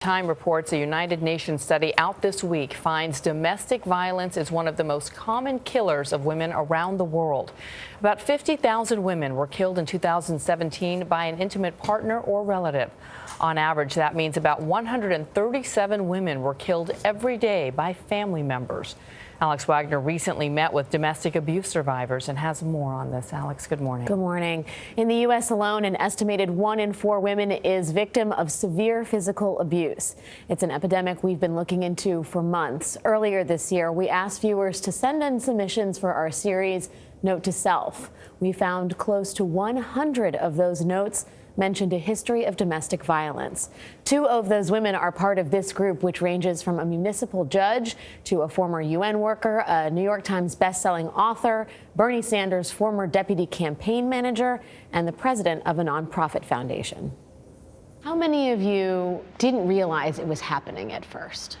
Time reports a United Nations study out this week finds domestic violence is one of the most common killers of women around the world. About 50,000 women were killed in 2017 by an intimate partner or relative. On average, that means about 137 women were killed every day by family members. Alex Wagner recently met with domestic abuse survivors and has more on this. Alex, good morning. Good morning. In the U.S. alone, an estimated 1 in 4 women is victim of severe physical abuse. It's an epidemic we've been looking into for months. Earlier this year, we asked viewers to send in submissions for our series, Note to Self. We found close to 100 of those notes mentioned a history of domestic violence. 2 of those women are part of this group, which ranges from a municipal judge to a former UN worker, a New York Times bestselling author, Bernie Sanders' former deputy campaign manager, and the president of a nonprofit foundation. How many of you didn't realize it was happening at first?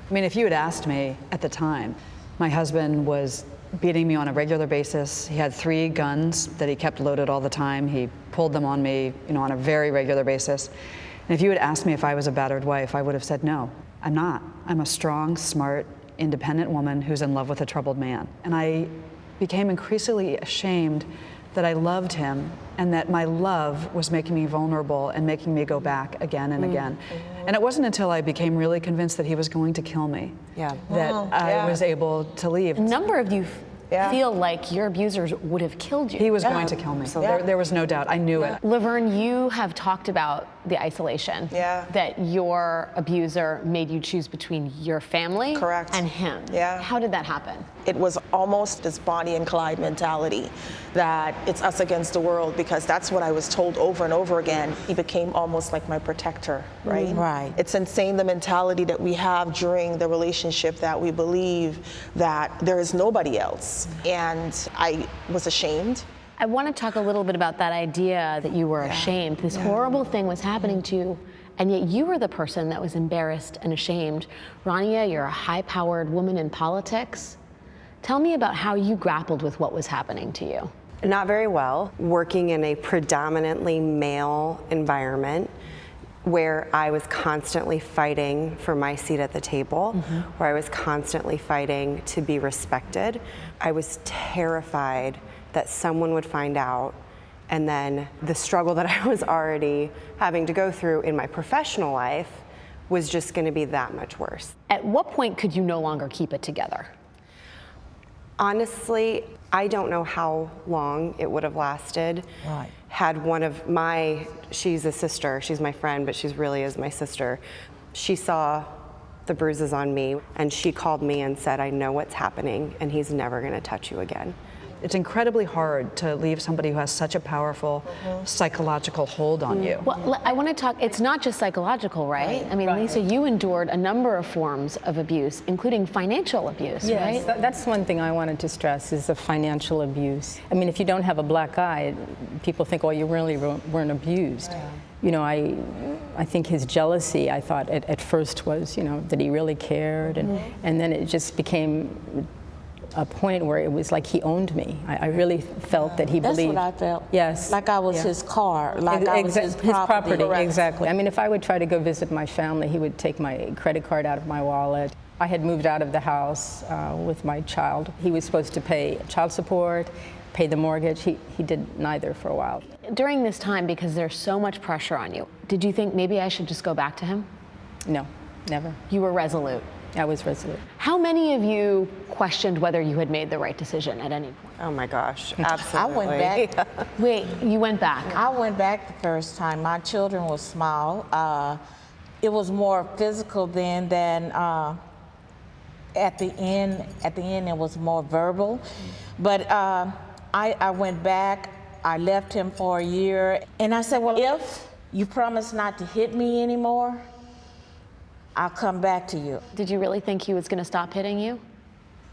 I mean, if you had asked me at the time, my husband was beating me on a regular basis. He had 3 guns that he kept loaded all the time. He pulled them on me, on a very regular basis. And if you had asked me if I was a battered wife, I would have said no. I'm not. I'm a strong, smart, independent woman who's in love with a troubled man. And I became increasingly ashamed that I loved him and that my love was making me vulnerable and making me go back again and again. And it wasn't until I became really convinced that he was going to kill me that I was able to leave. A number of you feel like your abusers would have killed you. He was going to kill me. So there was no doubt. I knew it. Laverne, you have talked about the isolation. That your abuser made you choose between your family and him. How did that happen? It was almost this Bonnie and Clyde mentality that it's us against the world, because that's what I was told over and over again. He became almost like my protector, right? Right. It's insane, the mentality that we have during the relationship, that we believe that there is nobody else. And I was ashamed. I want to talk a little bit about that idea that you were ashamed. This horrible thing was happening to you, and yet you were the person that was embarrassed and ashamed. Rania, you're a high-powered woman in politics. Tell me about how you grappled with what was happening to you. Not very well. Working in a predominantly male environment where I was constantly fighting for my seat at the table, where I was constantly fighting to be respected. I was terrified that someone would find out, and then the struggle that I was already having to go through in my professional life was just going to be that much worse. At what point could you no longer keep it together? Honestly, I don't know how long it would have lasted. Right. Had one of my, she's a sister, she's my friend, but she really is my sister. She saw the bruises on me, and she called me and said, I know what's happening, and he's never going to touch you again. It's incredibly hard to leave somebody who has such a powerful psychological hold on you. Well, I want to talk, it's not just psychological, right? I mean, Lisa, you endured a number of forms of abuse, including financial abuse, right? Yes, that's one thing I wanted to stress, is the financial abuse. I mean, if you don't have a black eye, people think, well, you really weren't abused. I think his jealousy, I thought at first was, that he really cared, and then it just became a point where it was like he owned me. I really felt that he believed. That's what I felt. Yes. Like I was his car, like I was his property. Exactly. I mean, if I would try to go visit my family, he would take my credit card out of my wallet. I had moved out of the house with my child. He was supposed to pay child support, pay the mortgage. He did neither for a while. During this time, because there's so much pressure on you, did you think maybe I should just go back to him? No, never. You were resolute. I was resolute. How many of you questioned whether you had made the right decision at any point? Oh my gosh, absolutely. I went back. Wait, you went back? I went back the first time. My children were small. It was more physical then than at the end. At the end, it was more verbal. But I went back. I left him for a year, and I said, well, if you promise not to hit me anymore, I'll come back to you. Did you really think he was going to stop hitting you?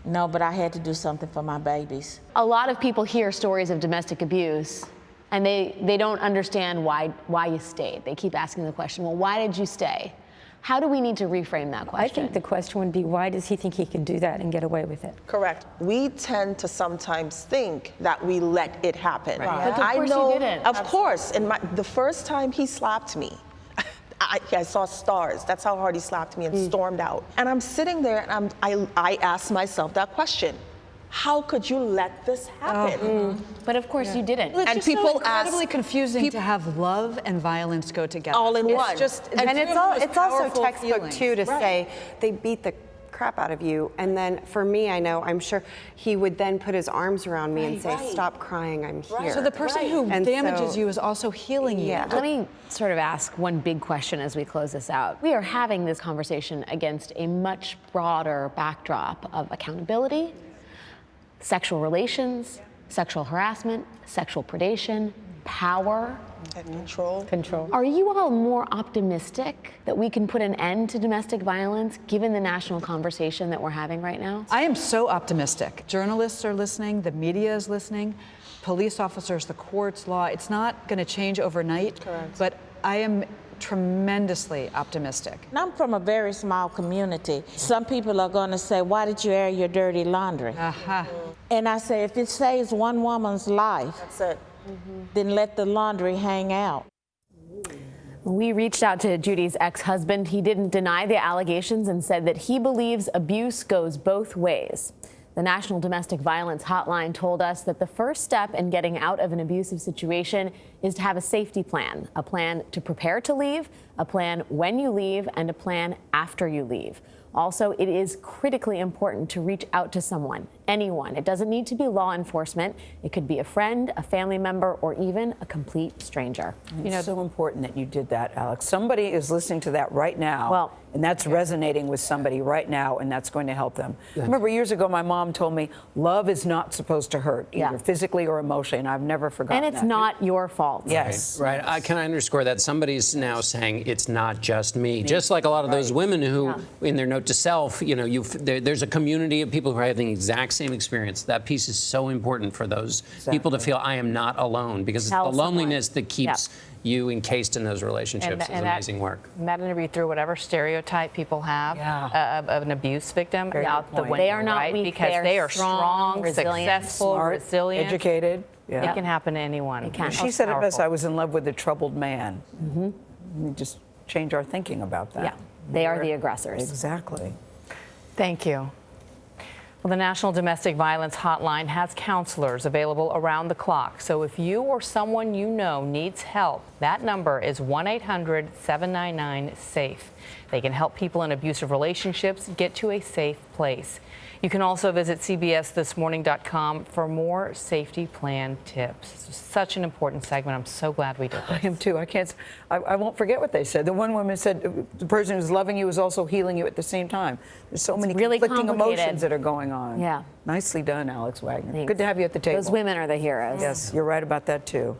No, but I had to do something for my babies. A lot of people hear stories of domestic abuse, and they don't understand why you stayed. They keep asking the question, well, why did you stay? How do we need to reframe that question? I think the question would be, why does he think he can do that and get away with it? Correct. We tend to sometimes think that we let it happen. But of course you didn't. Of course. And the first time he slapped me, I saw stars. That's how hard he slapped me and stormed out. And I'm sitting there and I asked myself that question. How could you let this happen? But of course you didn't. And And people people incredibly ask, confusing to have love and violence go together. all in one. It's just, And it's also powerful textbook feelings. too to say they beat the crap out of you, and then for me, I'm sure he would then put his arms around me and say, "Stop crying, I'm here." So the person who And damages so- you is also healing you. Yeah. Let me sort of ask one big question as we close this out. We are having this conversation against a much broader backdrop of accountability, sexual relations, sexual harassment, sexual predation, power. And control. Are you all more optimistic that we can put an end to domestic violence given the national conversation that we're having right now? I am so optimistic. Journalists are listening, the media is listening, police officers, the courts, law. It's not going to change overnight, but I am tremendously optimistic. And I'm from a very small community. Some people are going to say, why did you air your dirty laundry? And I say, if it saves one woman's life, That's it. then let the laundry hang out. We reached out to Judy's ex-husband. He didn't deny the allegations and said that he believes abuse goes both ways. The National Domestic Violence Hotline told us that the first step in getting out of an abusive situation is to have a safety plan, a plan to prepare to leave, a plan when you leave, and a plan after you leave. Also, it is critically important to reach out to someone, anyone. It doesn't need to be law enforcement. It could be a friend, a family member, or even a complete stranger. It's so important that you did that, Alex. Somebody is listening to that right now, and that's resonating with somebody right now, and that's going to help them. I remember years ago, my mom told me, love is not supposed to hurt, either physically or emotionally, and I've never forgotten that. And it's not your fault. Yes. Right. Can I underscore that? Somebody's now saying it's not just me. Just like a lot of those women who, in their note to self, there's a community of people who are having the exact same experience. That piece is so important for those people to feel I am not alone, because it's the loneliness that keeps you encased in those relationships. It's amazing work. That interview threw whatever stereotype people have of an abuse victim out the window. They are not weak. Because they are strong, resilient, successful, Smart, resilient, educated. It can happen to anyone. It can. She said it best, I was in love with a troubled man. We just change our thinking about that. Yeah, they are the aggressors. Exactly. Thank you. Well, the National Domestic Violence Hotline has counselors available around the clock. So if you or someone you know needs help, that number is 1-800-799-SAFE. They can help people in abusive relationships get to a safe place. You can also visit CBSThisMorning.com for more safety plan tips. This is such an important segment. I'm so glad we did this. I am too. I won't forget what they said. The one woman said the person who's loving you is also healing you at the same time. There's so many really conflicting complicated. emotions that are going on. Yeah. Nicely done, Alex Wagner. Thanks. Good to have you at the table. Those women are the heroes. Yes, you're right about that too.